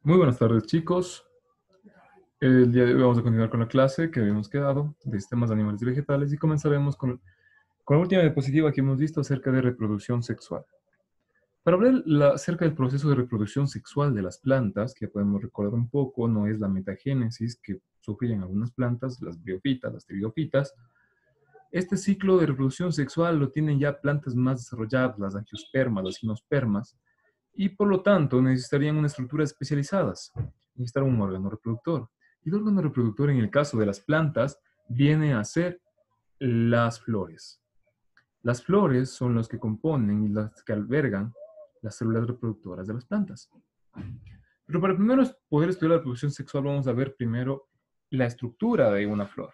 Muy buenas tardes, chicos. El día de hoy vamos a continuar con la clase que habíamos quedado de sistemas de animales y vegetales y comenzaremos con la última diapositiva que hemos visto acerca de reproducción sexual. Para hablar acerca del proceso de reproducción sexual de las plantas, que podemos recordar un poco, no es la metagénesis que sufren algunas plantas, las briofitas, las pteridofitas. Este ciclo de reproducción sexual lo tienen ya plantas más desarrolladas, las angiospermas, las gimnospermas, y por lo tanto necesitarían una estructura especializadas, necesitar un órgano reproductor. Y el órgano reproductor en el caso de las plantas viene a ser las flores. Las flores son los que componen y las que albergan las células reproductoras de las plantas. Pero para primero poder estudiar la reproducción sexual vamos a ver primero la estructura de una flor.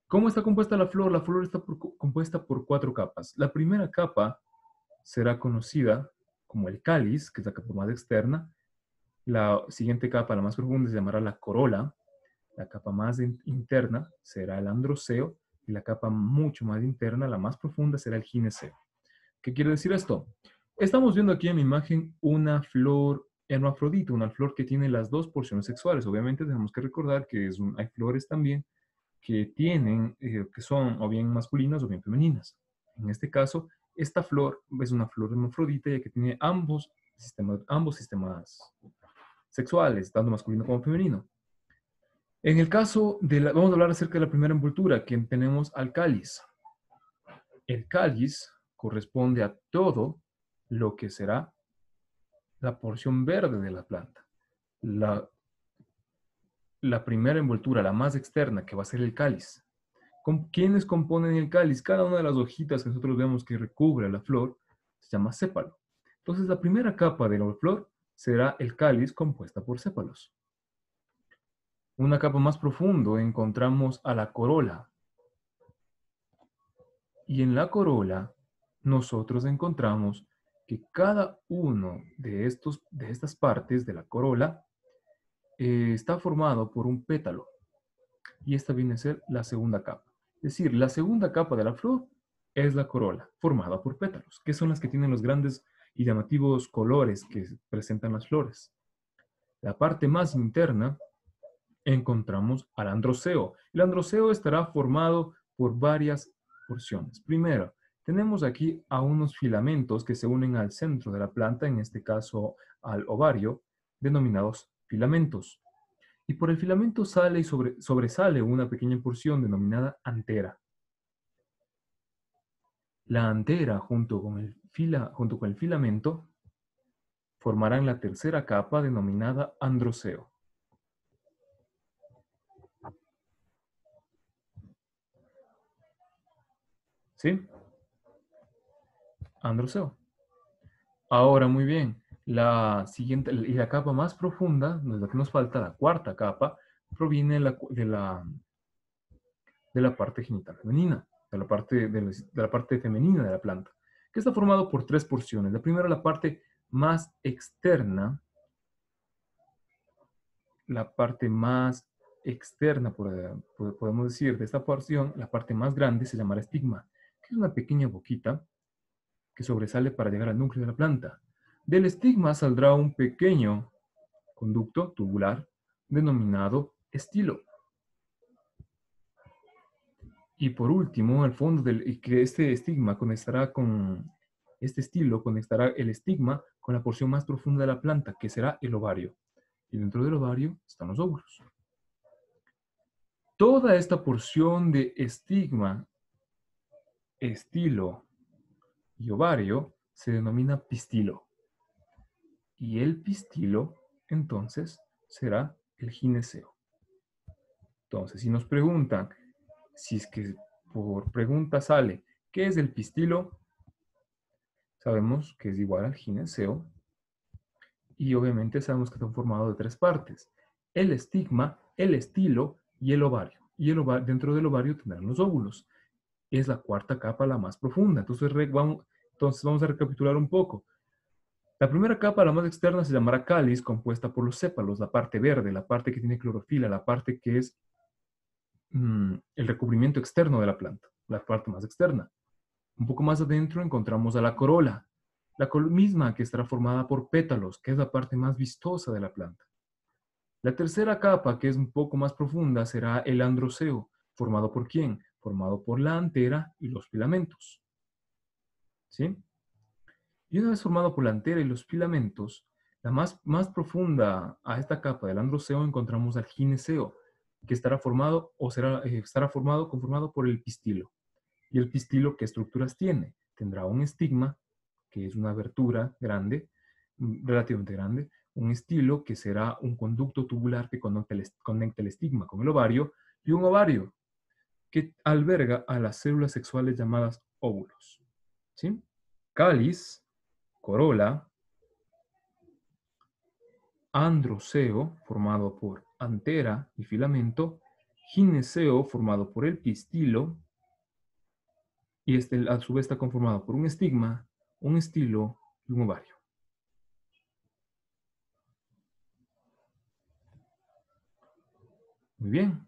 ¿Cómo está compuesta la flor? La flor está compuesta por 4 capas. La primera capa será conocida como el cáliz, que es la capa más externa. La siguiente capa, la más profunda, se llamará la corola. La capa más interna será el androceo. Y la capa mucho más interna, la más profunda, será el gineceo. ¿Qué quiere decir esto? Estamos viendo aquí en la imagen una flor hermafrodita, una flor que tiene las dos porciones sexuales. Obviamente tenemos que recordar que hay flores también que tienen, que son o bien masculinas o bien femeninas. En este caso, esta flor es una flor hermafrodita ya que tiene ambos sistemas sexuales, tanto masculino como femenino. En el caso vamos a hablar acerca de la primera envoltura, que tenemos al cáliz. El cáliz corresponde a todo lo que será la porción verde de la planta. La, la primera envoltura, la más externa, que va a ser el cáliz. ¿Quiénes componen el cáliz? Cada una de las hojitas que nosotros vemos que recubre la flor se llama sépalo. Entonces, la primera capa de la flor será el cáliz compuesta por sépalos. Una capa más profundo encontramos a la corola. Y en la corola nosotros encontramos que cada uno de estas partes de la corola está formado por un pétalo. Y esta viene a ser la segunda capa. Es decir, la segunda capa de la flor es la corola, formada por pétalos, que son las que tienen los grandes y llamativos colores que presentan las flores. La parte más interna encontramos al androceo. El androceo estará formado por varias porciones. Primero, tenemos aquí a unos filamentos que se unen al centro de la planta, en este caso al ovario, denominados filamentos. Y por el filamento sale y sobresale una pequeña porción denominada antera. La antera junto con el filamento formarán la tercera capa denominada androceo. ¿Sí? Androceo. Ahora, muy bien. La siguiente, y la capa más profunda, la que nos falta, la cuarta capa, proviene de la parte genital femenina, de la parte femenina de la planta, que está formado por 3 porciones. La primera, la parte más externa, podemos decir, de esta porción, la parte más grande se llamará estigma, que es una pequeña boquita que sobresale para llegar al núcleo de la planta. Del estigma saldrá un pequeño conducto tubular denominado estilo. Y por último, al fondo que este estigma conectará con este estilo, conectará el estigma con la porción más profunda de la planta, que será el ovario. Y dentro del ovario están los óvulos. Toda esta porción de estigma, estilo y ovario se denomina pistilo. Y el pistilo, entonces, será el gineceo. Entonces, si nos preguntan, si es que por pregunta sale, ¿qué es el pistilo? Sabemos que es igual al gineceo y obviamente sabemos que está formado de 3 partes. El estigma, el estilo y el ovario. Y dentro del ovario tendrán los óvulos. Es la cuarta capa, la más profunda. Entonces vamos a recapitular un poco. La primera capa, la más externa, se llamará cáliz, compuesta por los sépalos, la parte verde, la parte que tiene clorofila, la parte que es el recubrimiento externo de la planta, la parte más externa. Un poco más adentro encontramos a la corola. la misma que estará formada por pétalos, que es la parte más vistosa de la planta. La tercera capa, que es un poco más profunda, será el androceo. ¿Formado por quién? Formado por la antera y los filamentos. ¿Sí? Y una vez formado por la antera y los filamentos, la más profunda a esta capa del androceo encontramos al gineceo, que estará formado o estará conformado por el pistilo. ¿Y el pistilo qué estructuras tiene? Tendrá un estigma, que es una abertura grande, relativamente grande, un estilo que será un conducto tubular que conecta el estigma con el ovario, y un ovario que alberga a las células sexuales llamadas óvulos. ¿Sí? Cáliz, corola, androceo, formado por antera y filamento, gineceo, formado por el pistilo, y este a su vez está conformado por un estigma, un estilo y un ovario. Muy bien.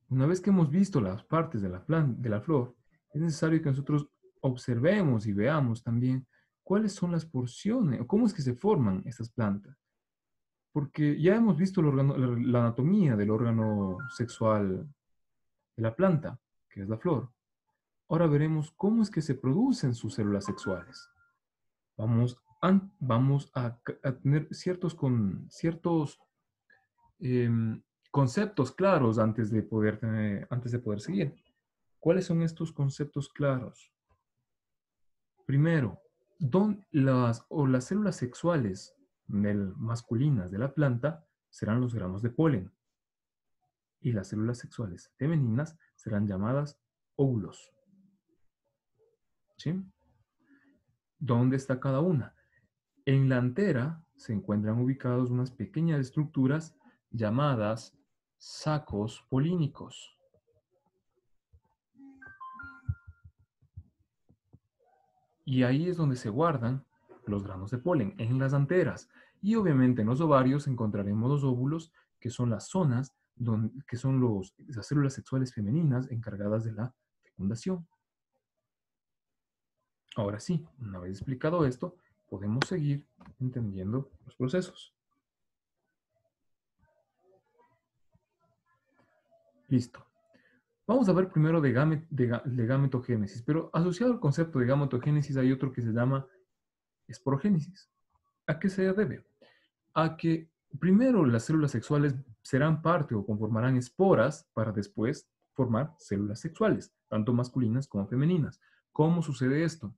Una vez que hemos visto las partes de la flor, es necesario que nosotros observemos y veamos también cuáles son las porciones o cómo es que se forman estas plantas. Porque ya hemos visto la anatomía del órgano sexual de la planta, que es la flor. Ahora veremos cómo es que se producen sus células sexuales. Vamos a tener ciertos em, conceptos claros antes de poder seguir. ¿Cuáles son estos conceptos claros? Primero, las células sexuales masculinas de la planta serán los gramos de polen y las células sexuales femeninas serán llamadas óvulos. ¿Sí? ¿Dónde está cada una? En la antera se encuentran ubicados unas pequeñas estructuras llamadas sacos polínicos. Y ahí es donde se guardan los granos de polen, en las anteras. Y obviamente en los ovarios encontraremos los óvulos, que son las zonas que son las células sexuales femeninas encargadas de la fecundación. Ahora sí, una vez explicado esto, podemos seguir entendiendo los procesos. Listo. Vamos a ver primero de gametogénesis, pero asociado al concepto de gametogénesis hay otro que se llama esporogénesis. ¿A qué se debe? A que primero las células sexuales serán parte o conformarán esporas para después formar células sexuales, tanto masculinas como femeninas. ¿Cómo sucede esto?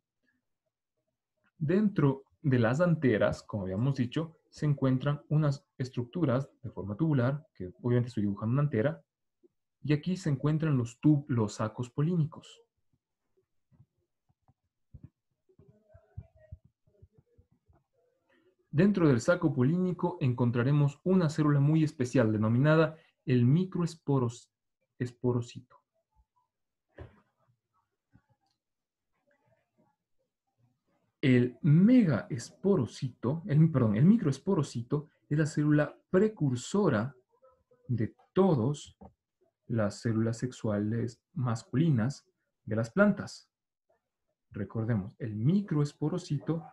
Dentro de las anteras, como habíamos dicho, se encuentran unas estructuras de forma tubular, que obviamente estoy dibujando una antera, y aquí se encuentran los sacos polínicos. Dentro del saco polínico encontraremos una célula muy especial denominada el microesporocito. El el microesporocito es la célula precursora de todas las células sexuales masculinas de las plantas. Recordemos, el microesporocito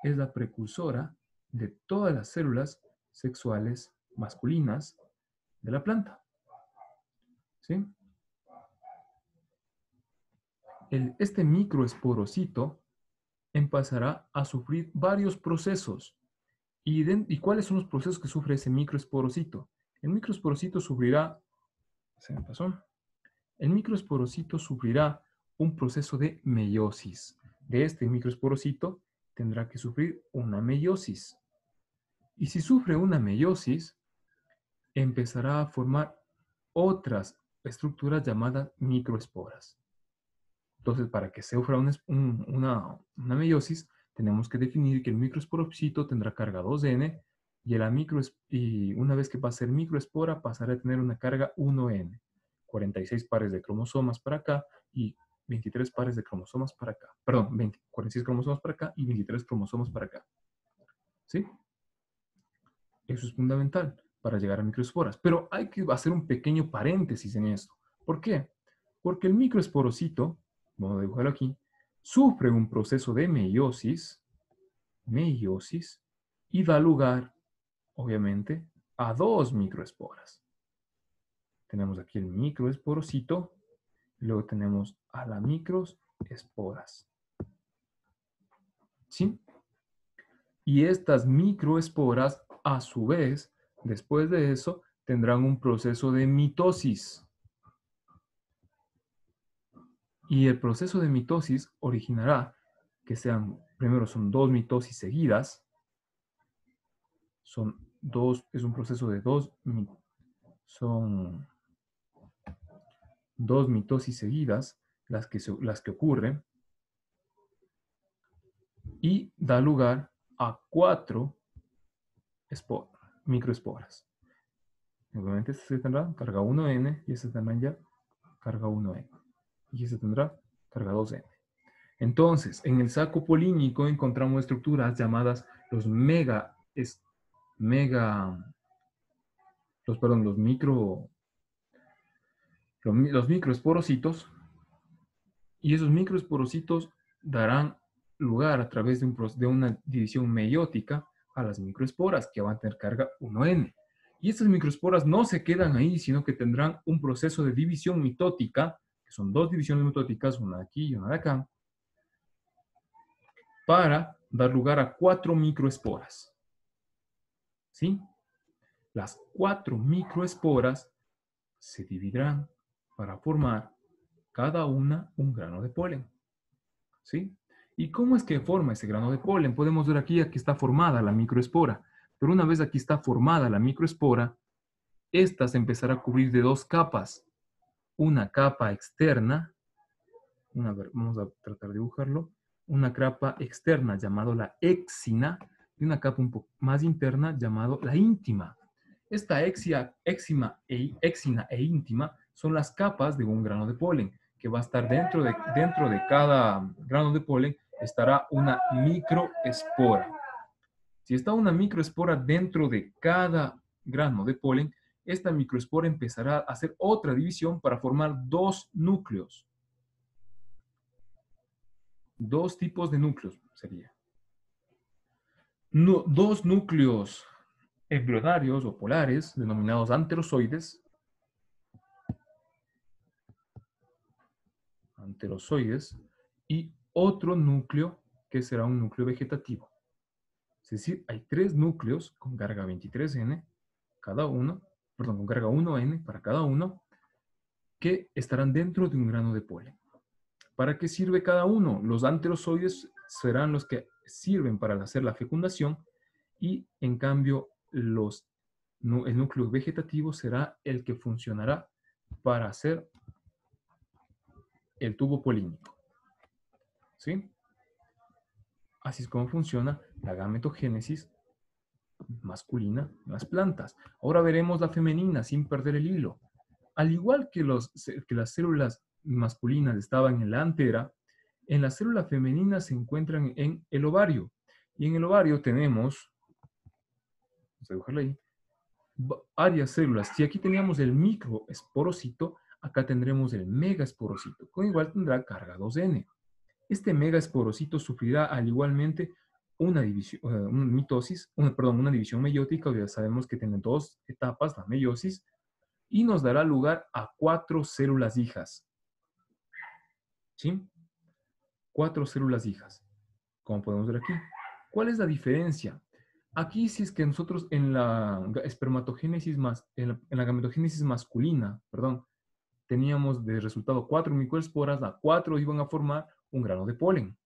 es la precursora de todas las células sexuales masculinas de la planta. ¿Sí? Este microesporocito empezará a sufrir varios procesos. ¿Y cuáles son los procesos que sufre ese microesporocito? El microesporocito sufrirá, se me pasó, el microesporocito sufrirá un proceso de meiosis. De este microesporocito tendrá que sufrir una meiosis. Y si sufre una meiosis, empezará a formar otras estructuras llamadas microesporas. Entonces, para que se sufra una meiosis, tenemos que definir que el microesporocito tendrá carga 2N y una vez que pase a ser microespora, pasará a tener una carga 1N. 46 pares de cromosomas para acá y 23 pares de cromosomas para acá. Perdón, 46 cromosomas para acá y 23 cromosomas para acá. ¿Sí? Eso es fundamental para llegar a microesporas. Pero hay que hacer un pequeño paréntesis en esto. ¿Por qué? Porque el microesporocito, vamos a dibujarlo aquí, sufre un proceso de meiosis, y da lugar, obviamente, a dos microesporas. Tenemos aquí el microesporocito, y luego tenemos a las microesporas. ¿Sí? Y estas microesporas, a su vez, después de eso, tendrán un proceso de mitosis. Y el proceso de mitosis originará que primero son dos mitosis seguidas. Es un proceso de son dos mitosis seguidas las que ocurren y da lugar a cuatro microesporas. Obviamente este se tendrá carga 1N y este tendrá ya carga 1N. Y este tendrá carga 2N. Entonces, en el saco polínico encontramos estructuras llamadas los los microesporocitos, y esos microesporocitos darán lugar a través de una división meiótica a las microesporas que van a tener carga 1N. Y estas microesporas no se quedan ahí, sino que tendrán un proceso de división mitótica, que son dos divisiones mitóticas, una de aquí y una de acá, para dar lugar a 4 microesporas. ¿Sí? Las 4 microesporas se dividirán para formar cada una un grano de polen. ¿Sí? ¿Y cómo es que forma ese grano de polen? Podemos ver aquí está formada la microespora. Pero una vez aquí está formada la microespora, esta se empezará a cubrir de dos capas. Una capa externa, vamos a tratar de dibujarlo, una capa externa llamada la exina y una capa un poco más interna llamada la íntima. Esta exina e íntima son las capas de un grano de polen, que va a estar dentro de cada grano de polen estará una microespora. Si está una microespora dentro de cada grano de polen, esta microespora empezará a hacer otra división para formar dos núcleos. Dos tipos de núcleos sería. Dos núcleos embrionarios o polares, denominados anterozoides, y otro núcleo que será un núcleo vegetativo. Es decir, hay tres núcleos con carga 23N cada uno, perdón, con carga 1N para cada uno, que estarán dentro de un grano de polen. ¿Para qué sirve cada uno? Los anterozoides serán los que sirven para hacer la fecundación y en cambio el núcleo vegetativo será el que funcionará para hacer el tubo polínico. ¿Sí? Así es como funciona la gametogénesis masculina en las plantas. Ahora veremos la femenina sin perder el hilo. Al igual que las células masculinas estaban en la antera, en la célula femenina se encuentran en el ovario. Y en el ovario tenemos, vamos a dibujarlo ahí, varias células. Si aquí teníamos el microesporocito, acá tendremos el megaesporocito, con igual tendrá carga 2N. Este megaesporocito sufrirá al igualmente una división, una división meiótica. Ya sabemos que tiene dos etapas, la meiosis, y nos dará lugar a 4 células hijas. ¿Sí? 4 células hijas, como podemos ver aquí. ¿Cuál es la diferencia? Aquí, si es que nosotros en la espermatogénesis en la gametogénesis masculina, teníamos de resultado 4 microesporas, las 4 iban a formar un grano de polen.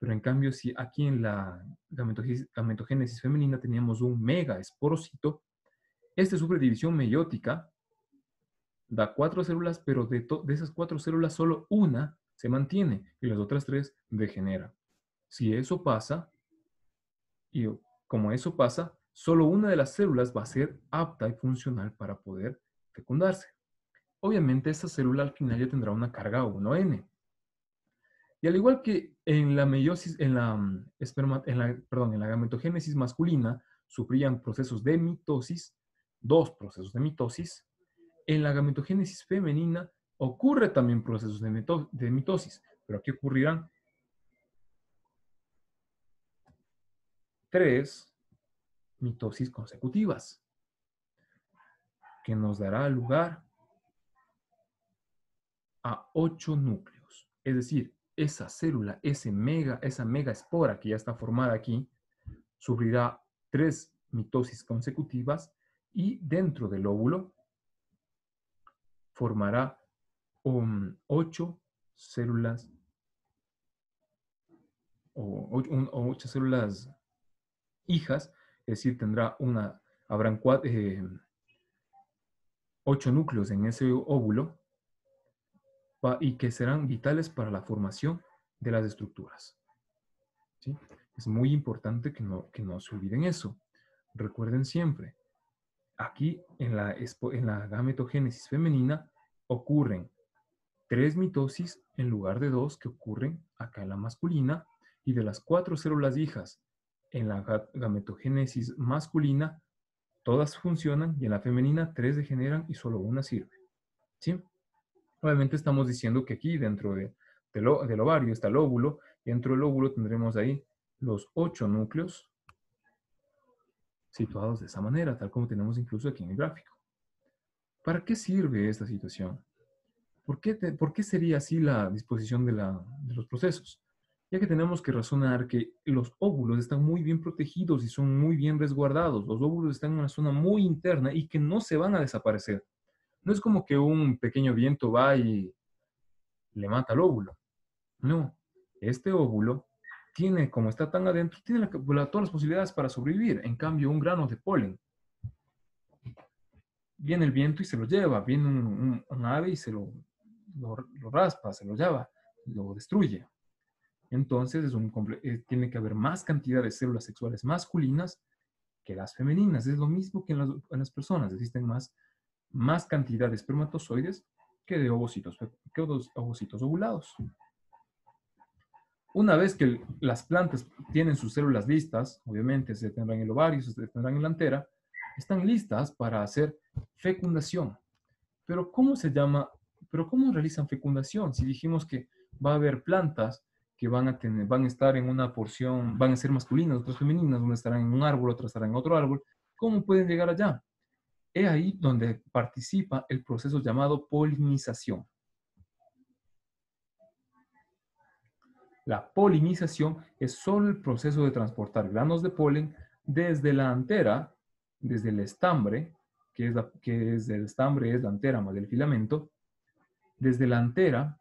Pero en cambio, si aquí en la gametogénesis femenina teníamos un megaesporocito, este sufre división meiótica, da 4 células, pero de esas 4 células solo una se mantiene y las otras 3 degeneran. Si eso pasa, y como eso pasa, solo una de las células va a ser apta y funcional para poder fecundarse. Obviamente esta célula al final ya tendrá una carga 1N. Y al igual que en la meiosis, en la gametogénesis masculina sufrían procesos de mitosis, dos procesos de mitosis, en la gametogénesis femenina ocurre también procesos de mitosis, pero aquí ocurrirán 3 mitosis consecutivas, que nos dará lugar a 8 núcleos. Es decir, esa célula, esa mega espora que ya está formada aquí, sufrirá 3 mitosis consecutivas y dentro del óvulo formará 8 células o 8 células hijas, es decir, habrán 8 núcleos en ese óvulo y que serán vitales para la formación de las estructuras. ¿Sí? Es muy importante que no se olviden eso. Recuerden siempre, aquí en la gametogénesis femenina ocurren 3 mitosis en lugar de 2 que ocurren acá en la masculina, y de las 4 células hijas en la gametogénesis masculina, todas funcionan, y en la femenina 3 degeneran y solo una sirve. ¿Sí? Obviamente estamos diciendo que aquí dentro del ovario está el óvulo, y dentro del óvulo tendremos ahí los 8 núcleos situados de esa manera, tal como tenemos incluso aquí en el gráfico. ¿Para qué sirve esta situación? ¿Por qué sería así la disposición de los procesos? Ya que tenemos que razonar que los óvulos están muy bien protegidos y son muy bien resguardados. Los óvulos están en una zona muy interna y que no se van a desaparecer. No es como que un pequeño viento va y le mata al óvulo. No, este óvulo tiene, como está tan adentro, tiene todas las posibilidades para sobrevivir. En cambio, un grano de polen, viene el viento y se lo lleva, viene un ave y lo raspa, se lo lleva, lo destruye. Entonces tiene que haber más cantidad de células sexuales masculinas que las femeninas. Es lo mismo que en las personas. Existen más cantidad de espermatozoides que de ovocitos ovulados. Una vez que las plantas tienen sus células listas, obviamente se tendrán en el ovario, se tendrán en la antera, están listas para hacer fecundación. Pero ¿cómo realizan fecundación? Si dijimos que va a haber plantas que van a estar en una porción, van a ser masculinas, otras femeninas, una estarán en un árbol, otras estarán en otro árbol, ¿cómo pueden llegar allá? Es ahí donde participa el proceso llamado polinización. La polinización es solo el proceso de transportar granos de polen desde la antera, desde el estambre, el estambre es la antera más el filamento, desde la antera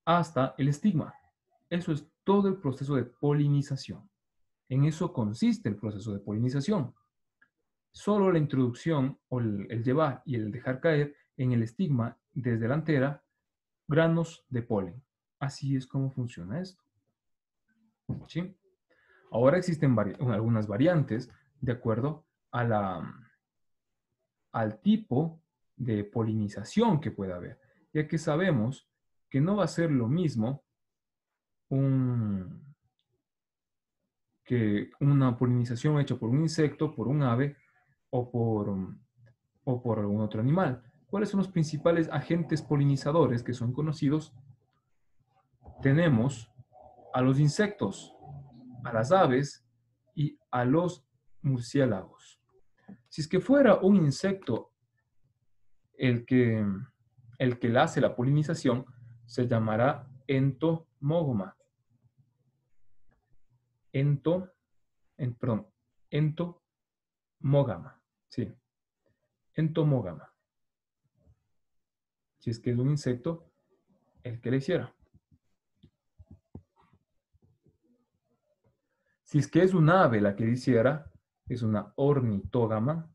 hasta el estigma. Eso es todo el proceso de polinización. En eso consiste el proceso de polinización. Solo la introducción o el llevar y el dejar caer en el estigma desde la antera granos de polen. Así es como funciona esto. ¿Sí? Ahora existen algunas variantes de acuerdo al tipo de polinización que pueda haber, ya que sabemos que no va a ser lo mismo que una polinización hecha por un insecto, por un ave o por algún otro animal. ¿Cuáles son los principales agentes polinizadores que son conocidos? Tenemos a los insectos, a las aves y a los murciélagos. Si es que fuera un insecto el que, el que hace la polinización, se llamará entomógama. Perdón, entomógama. Sí, entomógama. Si es que es un insecto el que le hiciera. Si es que es un ave la que le hiciera, es una ornitógama.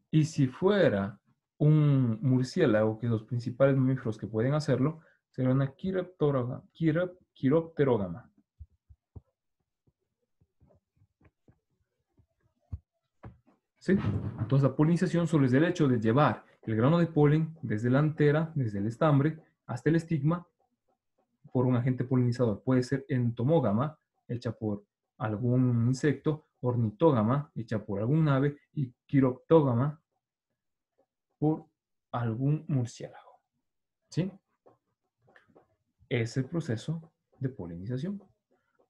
Y si fuera un murciélago, que los principales mamíferos que pueden hacerlo, sería una quiropterógama. ¿Sí? Entonces la polinización solo es el hecho de llevar el grano de polen desde la antera, desde el estambre, hasta el estigma, por un agente polinizador. Puede ser entomógama, hecha por algún insecto, ornitógama, hecha por algún ave, y quiroptógama, por algún murciélago. ¿Sí? Es el proceso de polinización.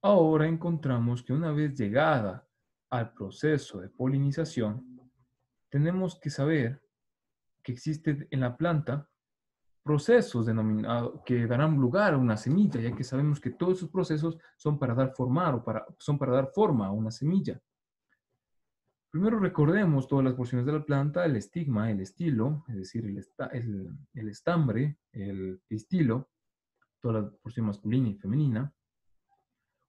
Ahora encontramos que una vez llegada al proceso de polinización, tenemos que saber que existe en la planta procesos que darán lugar a una semilla, ya que sabemos que todos esos procesos son para dar son para dar forma a una semilla. Primero recordemos todas las porciones de la planta: el estigma, el estilo, es decir, el estambre, el pistilo, toda la porción masculina y femenina.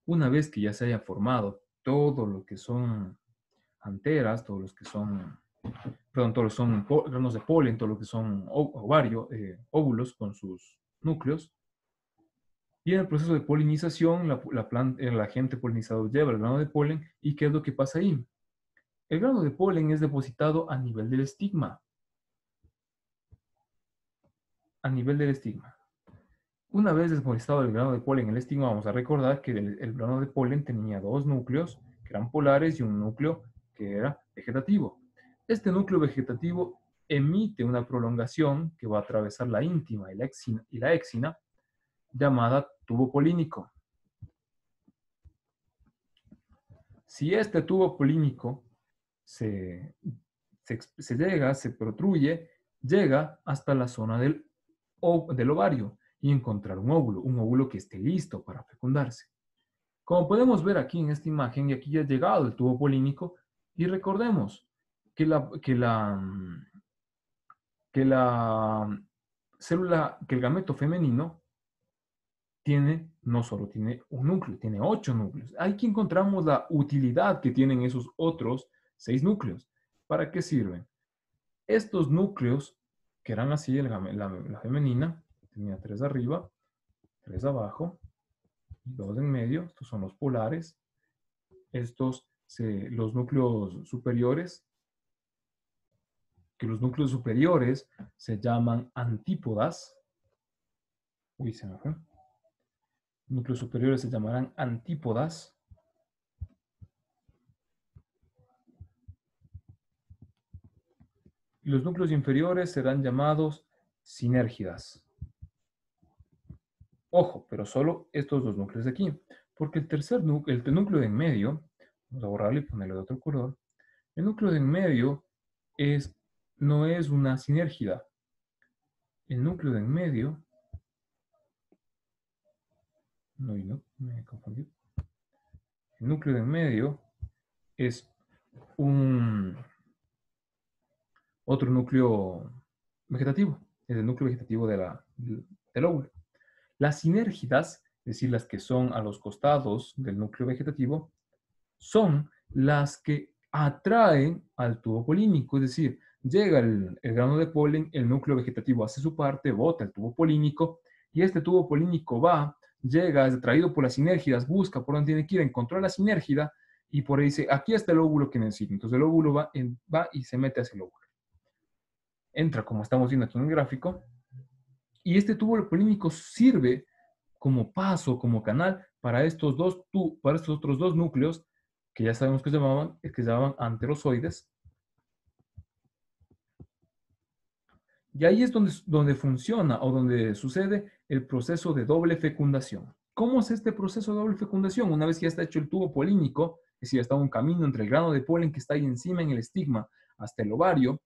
Una vez que ya se haya formado todo lo que son anteras, todos los que son, perdón, todos los que son granos de polen, todo lo que son óvulos con sus núcleos, y en el proceso de polinización, el agente polinizador lleva el grano de polen. ¿Y qué es lo que pasa ahí? El grano de polen es depositado a nivel del estigma. A nivel del estigma. Una vez depositado el grano de polen en el estigma, vamos a recordar que el grano de polen tenía dos núcleos que eran polares y un núcleo que era vegetativo. Este núcleo vegetativo emite una prolongación que va a atravesar la íntima y la exina, llamada tubo polínico. Si este tubo polínico se protruye, llega hasta la zona del ovario y encontrar un óvulo que esté listo para fecundarse. Como podemos ver aquí en esta imagen, y aquí ya ha llegado el tubo polínico, y recordemos que el gameto femenino no solo tiene un núcleo, tiene 8 núcleos. Aquí encontramos la utilidad que tienen esos otros 6 núcleos. ¿Para qué sirven? Estos núcleos, que eran así, la femenina, tenía 3 arriba, 3 abajo, 2 en medio. Estos son los polares. Los núcleos superiores, que los núcleos superiores se llaman antípodas. Uy, se me fue. Núcleos superiores se llamarán antípodas. Y los núcleos inferiores serán llamados sinérgidas. Ojo, pero solo estos dos núcleos de aquí. Porque el núcleo de en medio, vamos a borrarlo y ponerlo de otro color. El núcleo de en medio no es una sinérgida. El núcleo de en medio, no, me confundí. El núcleo de en medio es otro núcleo vegetativo. Es el núcleo vegetativo del óvulo. Las sinérgidas, es decir, las que son a los costados del núcleo vegetativo, son las que atraen al tubo polínico. Es decir, llega el grano de polen, el núcleo vegetativo hace su parte, bota el tubo polínico, y este tubo polínico llega, es atraído por las sinérgidas, busca por donde tiene que ir, encontró la sinérgida, y por ahí dice: aquí está el óvulo que necesito. Entonces el óvulo va y se mete hacia el óvulo. Entra, como estamos viendo aquí en el gráfico, y este tubo polínico sirve como paso, como canal para estos otros dos núcleos que ya sabemos que se llamaban anterozoides. Y ahí es donde funciona o donde sucede el proceso de doble fecundación. ¿Cómo es este proceso de doble fecundación? Una vez que ya está hecho el tubo polínico, es decir, está un camino entre el grano de polen que está ahí encima en el estigma hasta el ovario,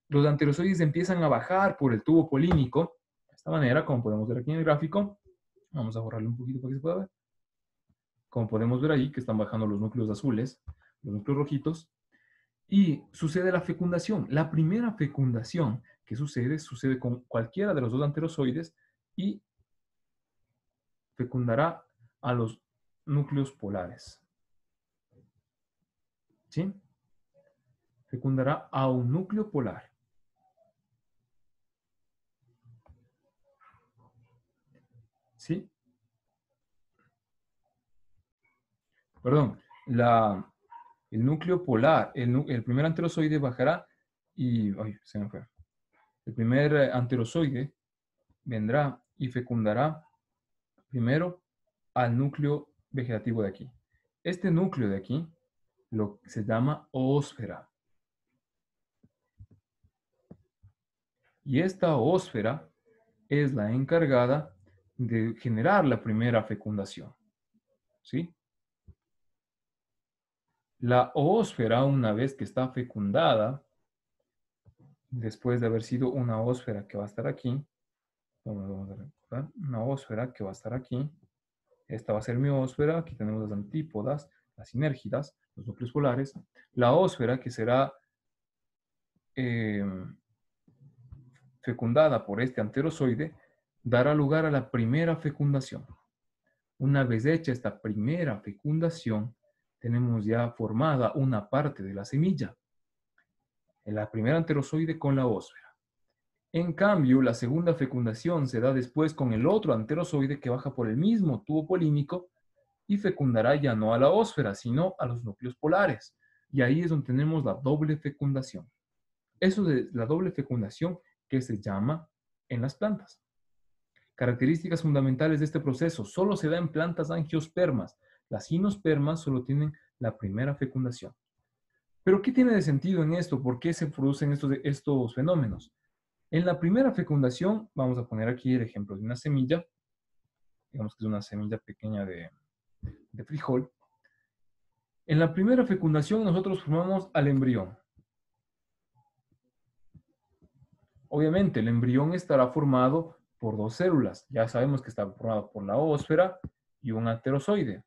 los anterozoides empiezan a bajar por el tubo polínico, de esta manera, como podemos ver aquí en el gráfico. Vamos a borrarlo un poquito para que se pueda ver. Como podemos ver ahí, que están bajando los núcleos azules, los núcleos rojitos, y sucede la fecundación. La primera fecundación que sucede con cualquiera de los dos anterozoides y fecundará a los núcleos polares. ¿Sí? Fecundará a un núcleo polar. ¿Sí? Perdón, el núcleo polar, el primer anterozoide bajará y... Ay, se me fue. El primer anterozoide vendrá y fecundará primero al núcleo vegetativo de aquí. Este núcleo de aquí se llama oósfera. Y esta oósfera es la encargada de generar la primera fecundación. ¿sí? La oósfera, una vez que está fecundada, después de haber sido una ósfera que va a estar aquí, vamos a recordar, una ósfera que va a estar aquí, esta va a ser mi ósfera, aquí tenemos las antípodas, las sinérgidas, los núcleos polares, la ósfera que será fecundada por este anterozoide, dará lugar a la primera fecundación. Una vez hecha esta primera fecundación, tenemos ya formada una parte de la semilla, la primera anterozoide con la ósfera. En cambio, la segunda fecundación se da después con el otro anterozoide que baja por el mismo tubo polínico y fecundará ya no a la ósfera, sino a los núcleos polares. Y ahí es donde tenemos la doble fecundación. Eso es la doble fecundación que se llama en las plantas. Características fundamentales de este proceso. Solo se da en plantas angiospermas. Las gimnospermas solo tienen la primera fecundación. Pero ¿qué tiene de sentido en esto? ¿Por qué se producen estos fenómenos? En la primera fecundación, vamos a poner aquí el ejemplo de una semilla, digamos que es una semilla pequeña de frijol. En la primera fecundación nosotros formamos al embrión. Obviamente el embrión estará formado por dos células. Ya sabemos que está formado por la ósfera y un anterozoide.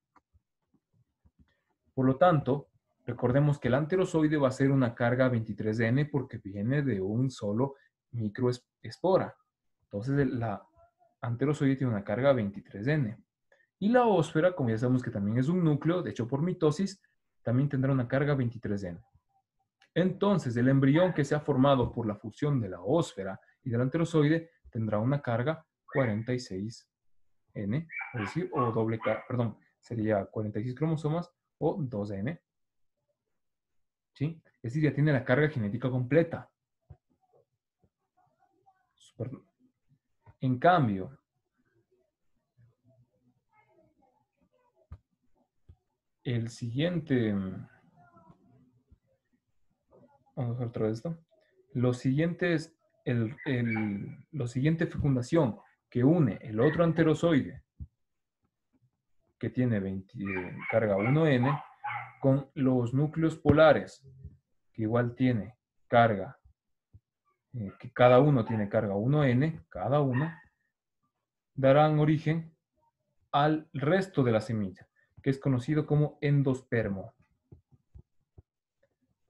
Por lo tanto, recordemos que el anterozoide va a ser una carga 23N porque viene de un solo microespora. Entonces la anterozoide tiene una carga 23N. Y la ósfera, como ya sabemos que también es un núcleo, de hecho por mitosis, también tendrá una carga 23N. Entonces, el embrión que se ha formado por la fusión de la ósfera y del anterozoide tendrá una carga 46N, es decir, o doble carga, perdón, sería 46 cromosomas o 2N. ¿Sí? Es decir, ya tiene la carga genética completa. En cambio, el siguiente, vamos a ver otra vez esto. Lo siguiente es lo siguiente fecundación que une el otro anterozoide que tiene carga 1N con los núcleos polares que igual tiene carga, que cada uno tiene carga 1N, cada uno, darán origen al resto de la semilla, que es conocido como endospermo.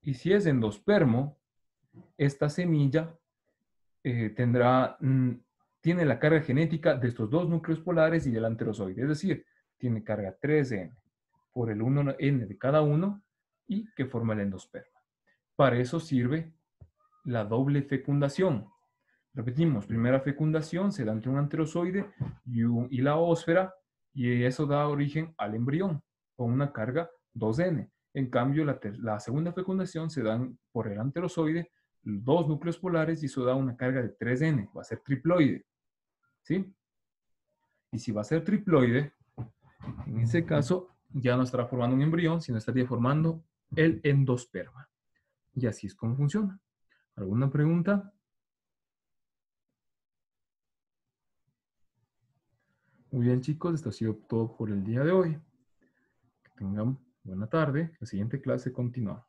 Y si es endospermo, esta semilla tiene la carga genética de estos dos núcleos polares y del anterozoide, es decir, tiene carga 3N por el 1N de cada uno y que forma el endosperma. Para eso sirve la doble fecundación. Repetimos, primera fecundación se da entre un anterozoide y la ósfera y eso da origen al embrión con una carga 2N. En cambio, la segunda fecundación se da por el anterozoide, dos núcleos polares y eso da una carga de 3N. Va a ser triploide. ¿Sí? Y si va a ser triploide, en ese caso ya no estará formando un embrión, sino estaría formando el endosperma. Y así es como funciona. ¿Alguna pregunta? Muy bien, chicos, esto ha sido todo por el día de hoy. Que tengan buena tarde. La siguiente clase continuamos.